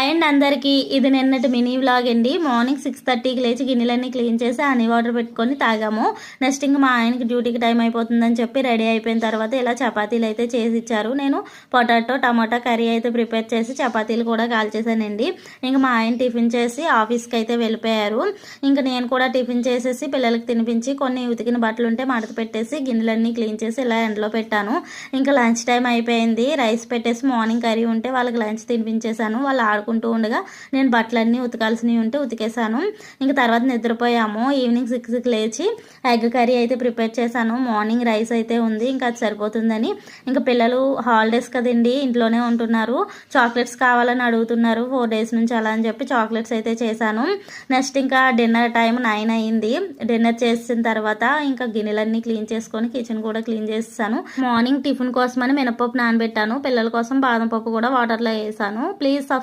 Hi అండి అందరికీ. ఇది నిన్నటి మినీ వ్లాగ్ అండి. మార్నింగ్ 6:30కి లేచి గిన్నెలన్నీ క్లీన్ చేసి హనీ వాటర్ పెట్టుకొని తాగాము. నెక్స్ట్ ఇంకా మా ఆయనకి డ్యూటీకి టైం అయిపోతుందని చెప్పి రెడీ అయిపోయిన తర్వాత ఇలా చపాతీలు అయితే చేసి ఇచ్చారు. నేను పొటాటో టమాటా కర్రీ అయితే ప్రిపేర్ చేసి చపాతీలు కూడా కాల్చేసానండి. ఇంకా మా ఆయన టిఫిన్ చేసి ఆఫీస్కి అయితే వెళ్ళిపోయారు. ఇంకా నేను కూడా టిఫిన్ చేసేసి పిల్లలకి తినిపించి కొన్ని ఉతికిన బట్టలు ఉంటే మడత పెట్టేసి గిన్నెలన్నీ క్లీన్ చేసి ఇలా ఎండలో పెట్టాను. ఇంకా లంచ్ టైం అయిపోయింది. రైస్ పెట్టేసి మార్నింగ్ కర్రీ ఉంటే వాళ్ళకి లంచ్ తినిపించేశాను. వాళ్ళు ఆడుకుంటూ ఉండగా నేను బట్టలన్నీ ఉతకాల్సినవి ఉంటే ఉతికేసాను. ఇంకా తర్వాత నిద్రపోయాము. ఈవినింగ్ 6కి లేచి ఎగ్ కర్రీ అయితే ప్రిపేర్ చేశాను. మార్నింగ్ రైస్ అయితే ఉంది, ఇంకా అది సరిపోతుందని. ఇంకా పిల్లలు హాలిడేస్ కదండి, ఇంట్లోనే ఉంటున్నారు. చాక్లెట్స్ కావాలని అడుగుతున్నారు 4 days నుంచి, అలా అని చెప్పి చాక్లెట్స్ అయితే చేశాను. నెక్స్ట్ ఇంకా డిన్నర్ టైం 9 అయింది. డిన్నర్ చేసిన తర్వాత ఇంకా గిన్నెలన్నీ క్లీన్ చేసుకొని కిచెన్ కూడా క్లీన్ చేస్తాను. మార్నింగ్ టిఫిన్ కోసమని మినపప్పు నానబెట్టాను. పిల్లల కోసం బాదం పప్పు కూడా వాటర్లో వేసాను. Please subscribe.